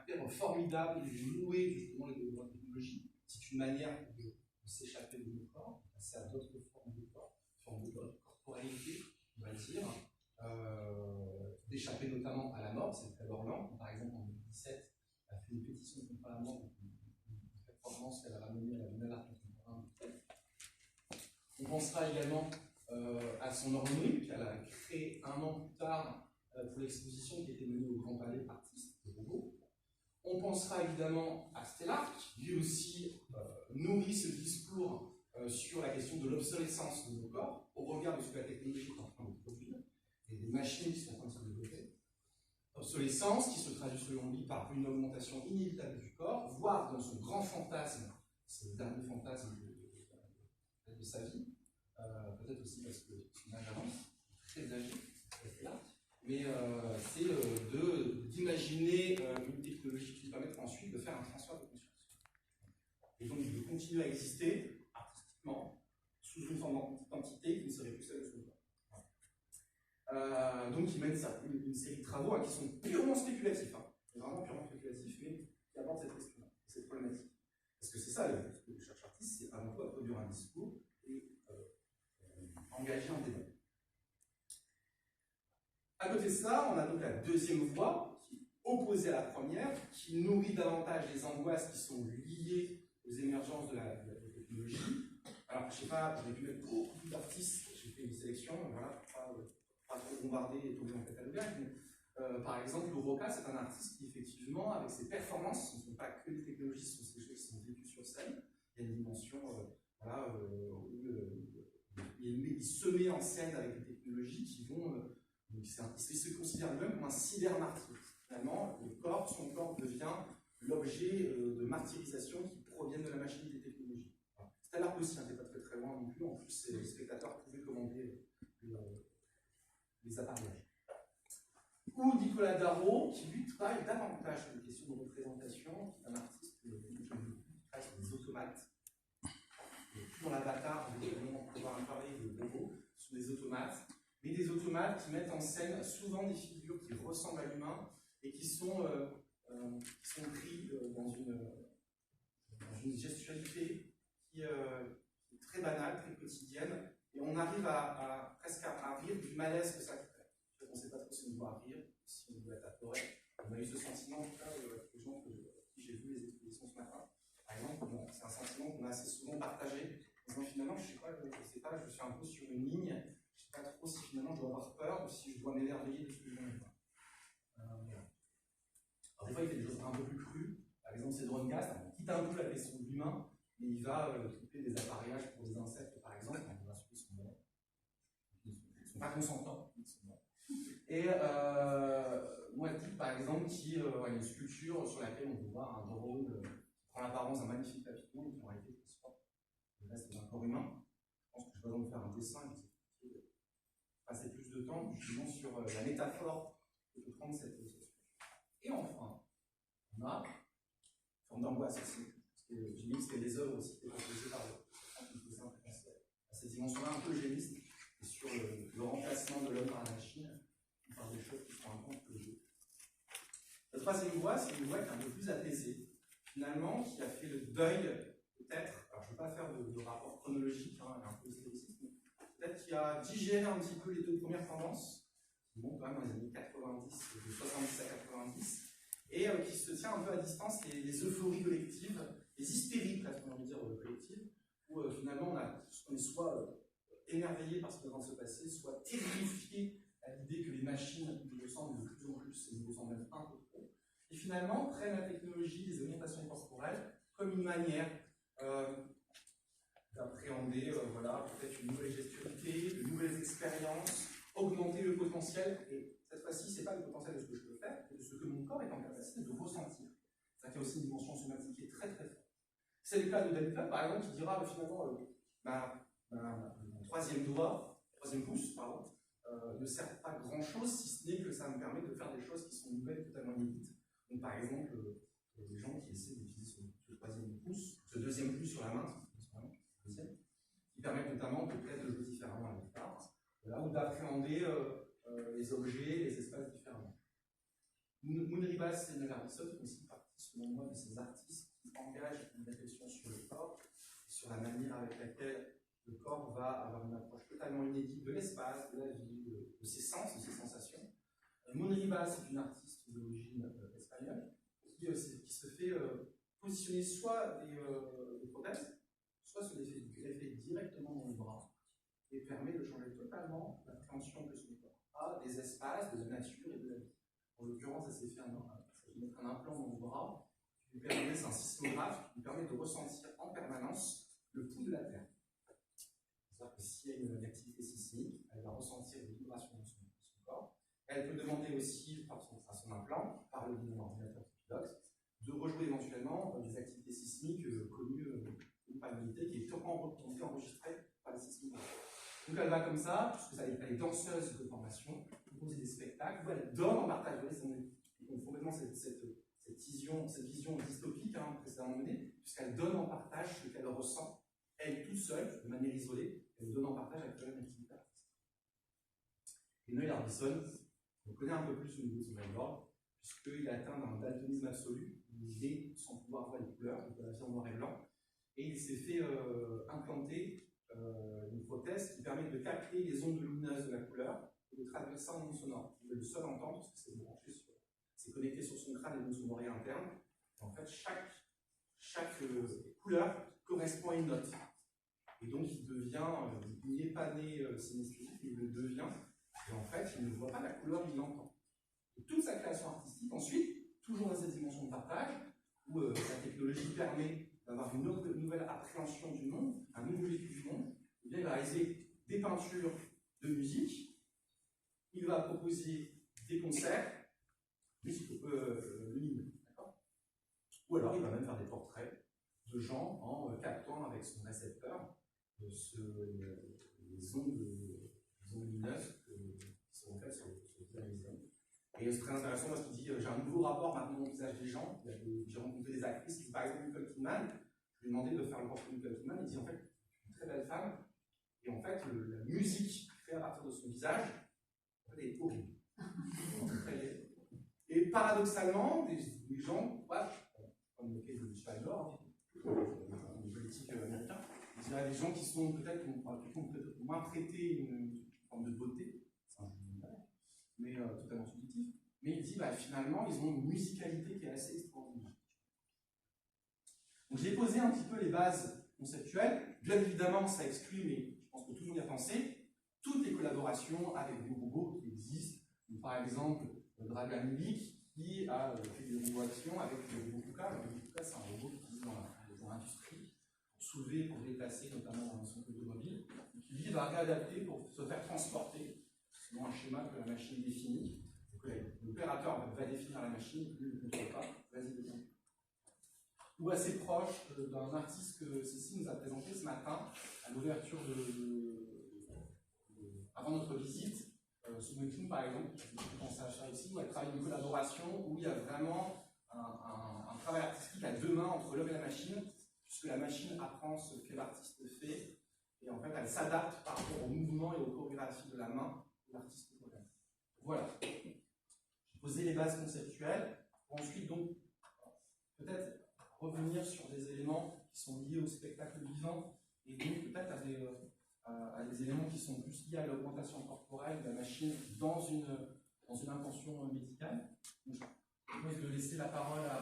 caractère formidable et de nouer justement les développements de technologie. C'est une manière de s'échapper de nos corps, de passer à d'autres formes de corps, formes de corporalité, on va dire, d'échapper notamment à la mort. C'est le cas d'Orlan, par exemple en 2017, a fait une pétition contre la mort, une performance qu'elle a ramenée à la Biennale d'art contemporain. On pensera également à son ornerie, qu'elle a créé un an plus tard pour l'exposition qui était menée au Grand Palais d'artistes de robots. On pensera évidemment à Stellar, qui lui aussi nourrit ce discours sur la question de l'obsolescence de nos corps, au regard de ce que la technologie est en train de produire, et des machines qui sont en train de se développer. Obsolescence qui se traduit selon lui par une augmentation inévitable du corps, voire dans son grand fantasme, c'est le dernier fantasme de sa vie, peut-être aussi parce que son âge avance, très âgé, mais c'est d'imaginer une technologie qui nous permettra ensuite de faire un transfert de conscience. Et donc de continuer à exister artistiquement sous une forme d'entité qui ne serait plus celle de son corps. Donc il mène une série de travaux qui sont purement spéculatifs, vraiment purement spéculatifs, mais qui abordent cette question, cette problématique. Parce que c'est ça, ce que cherche l'artiste, c'est avant tout à produire un discours et engager un débat. À côté de ça, on a donc la deuxième voie, qui est opposée à la première, qui nourrit davantage les angoisses qui sont liées aux émergences de la technologie. Alors, je ne sais pas, j'ai pu mettre beaucoup d'artistes, j'ai fait une sélection, voilà, pour pas trop bombarder et tomber en catalogage, mais par exemple, Lou Roca, c'est un artiste qui, effectivement, avec ses performances, ce ne sont pas que les technologies, ce sont des choses qui sont vécues sur scène. Il y a une dimension, voilà, où il se met en scène avec des technologies qui vont. Il se considère lui-même comme un cybermartyr. Finalement, son corps devient l'objet de martyrisation qui proviennent de la machine des technologies. C'est à l'art aussi, c'est pas très très loin non plus. En plus, les spectateurs pouvaient commander les appareillages. Ou Nicolas Darro, qui lui travaille davantage sur les questions de représentation, qui est un artiste qui travaille sur des automates. Plus dans l'avatar, on va pouvoir parler de robots, sur des automates. Mais des automates qui mettent en scène souvent des figures qui ressemblent à l'humain et qui sont pris dans une gestualité qui est très banale, très quotidienne, et on arrive presque à rire du malaise que ça crée. On ne sait pas trop si on doit rire, si on doit être apeuré. On a eu ce sentiment, en tout cas, les gens qui j'ai vu les expositions ce matin. Par exemple, c'est un sentiment qu'on a assez souvent partagé. En disant finalement, je sais pas, je suis un peu sur une ligne. Je ne sais pas trop si finalement je dois avoir peur ou si je dois m'émerveiller de ce que je viens de voir. Alors des fois il fait des choses un peu plus crues, par exemple c'est Drone-Cast, il quitte un peu la question de l'humain, mais il va occuper des appareillages pour des insectes par exemple, ils ne sont pas consentants, ils sont morts. Et Moiti par exemple qui a une sculpture sur laquelle on peut voir un drone qui prend l'apparence d'un magnifique papillon et qui en réalité transporte le reste d'un corps humain. Je pense que je n'ai pas besoin de faire un dessin. Passer plus de temps justement sur la métaphore que peut prendre cette situation. Et enfin, on a une forme d'angoisse aussi. Parce que j'ai dit que c'était des œuvres aussi qui étaient proposées par à cette dimension-là un peu eugéniste, et sur le remplacement de l'homme par la machine, par des choses qui se rendent compte que le jeu. La troisième voie, c'est une voie qui est un peu plus apaisée, finalement, qui a fait le deuil, peut-être, alors je ne vais pas faire de rapport chronologique, un peu historique, peut-être qui a digéré un petit peu les deux premières tendances, qui montent quand même dans les années 90, de 70 à 90, et qui se tient un peu à distance les euphories collectives, les hystéries, presque, on va dire, collectives, où finalement on est soit émerveillé par ce qui est en train de se passer, soit terrifié à l'idée que les machines nous ressemblent de plus en plus, et nous ressemblent même un peu trop, et finalement prennent la technologie, les augmentations corporelles, comme une manière d'appréhender peut-être une nouvelle gestualité, de nouvelles expériences, augmenter le potentiel, et cette fois-ci, ce n'est pas le potentiel de ce que je peux faire, mais de ce que mon corps est en capacité de ressentir. Ça fait aussi une dimension somatique qui est très très forte. C'est le cas de David Platt, par exemple, qui dira finalement mon troisième pouce, ne sert pas grand-chose, si ce n'est que ça me permet de faire des choses qui sont nouvelles, totalement inédites. Donc par exemple, les gens qui essaient d'utiliser ce troisième pouce, ce deuxième pouce sur la main, qui permettent notamment de peut-être le jouer différemment à la guitare, ou d'appréhender les objets, les espaces différemment. Moon Ribas et Neil Harbisson font aussi partie, selon moi, de ces artistes qui engagent une réflexion sur le corps et sur la manière avec laquelle le corps va avoir une approche totalement inédite de l'espace, de la vie, de ses sens, de ses sensations. Moon Ribas est une artiste d'origine espagnole qui se fait positionner soit des prothèses, soit se les fait greffer directement dans le bras et permet de changer totalement l'appréhension que son corps a des espaces, de la nature et de la vie. En l'occurrence, elle s'est fait mettre un implant dans le bras qui lui permet, c'est un sismographe qui lui permet de ressentir en permanence le pouls de la Terre. C'est-à-dire que s'il y a une activité sismique, elle va ressentir des vibrations dans son corps. Elle peut demander aussi, par son implant, par le biais d'un ordinateur orthodoxe, de rejouer éventuellement des activités sismiques connues par l'unité qui est enregistrée par les sismographes. Donc elle va comme ça, puisque elle est danseuse de formation, elle pose des spectacles où elle donne en partage. Vous voyez, c'est complètement cette vision dystopique précédemment menée, puisqu'elle donne en partage ce qu'elle ressent, elle toute seule, de manière isolée, elle donne en partage avec une activité artistique. Et Neil Harbisson, on connaît un peu plus au niveau de son whiteboard, puisqu'il a atteint un daltonisme absolu, il est sans pouvoir voir les couleurs, il peut la faire en noir et blanc, et il s'est fait implanter une prothèse qui permet de capter les ondes lumineuses de la couleur et de traduire ça en ondes sonores. Il est le seul à entendre, parce que c'est connecté sur son crâne et dans son oreille interne. Et en fait, chaque couleur correspond à une note. Et donc, il n'est pas né synesthésique, il le devient. Et en fait, il ne voit pas la couleur, il l'entend. Et toute sa création artistique, ensuite, toujours dans cette dimension de partage, où la technologie permet d'avoir une nouvelle appréhension du monde, un nouveau vécu du monde, et bien il va réaliser des peintures de musique, il va proposer des concerts, lumineux, d'accord ? Ou alors il va même faire des portraits de gens en captant avec son récepteur les ondes lumineuses qui sont en fait sur les hommes. Et c'est très intéressant parce qu'il dit j'ai un nouveau rapport maintenant au visage des gens. J'ai rencontré des actrices qui, par exemple, Nicole Kidman, je lui ai demandé de faire le portrait de Nicole Kidman, il dit en fait, une très belle femme, et en fait, la musique créée à partir de son visage, en fait, elle est horrible. Et paradoxalement, des gens, comme le cas de Schweizer, un politique américain, il y a des gens qui sont peut-être moins prêtés une forme de beauté, c'est un jeu mais totalement subjectif. Mais il dit finalement, ils ont une musicalité qui est assez extraordinaire. Donc j'ai posé un petit peu les bases conceptuelles. Bien évidemment, ça exclut, mais je pense que tout le monde y a pensé, toutes les collaborations avec des robots qui existent. Donc, par exemple, Dragan Milik qui a fait des robots-actions avec le robot KUKA. Le robot KUKA, c'est un robot qui utilise dans l'industrie pour soulever, pour déplacer, notamment dans son automobile, qui lui va réadapter pour se faire transporter selon un schéma que la machine définit. L'opérateur va définir la machine, lui ne le contrôle pas, vas-y, définir. Ou assez proche d'un artiste que Cécile nous a présenté ce matin à l'ouverture avant notre visite, Sumekin par exemple, je pense à ça aussi, où elle travaille une collaboration où il y a vraiment un travail artistique à deux mains entre l'homme et la machine, puisque la machine apprend ce que l'artiste fait, et en fait elle s'adapte par rapport au mouvement et aux chorégraphies de la main de l'artiste lui-même. Voilà. J'ai posé les bases conceptuelles, pour ensuite donc peut-être revenir sur des éléments qui sont liés au spectacle vivant, et donc peut-être à des éléments qui sont plus liés à l'augmentation corporelle de la machine dans une intention médicale. Donc, je propose de laisser la parole à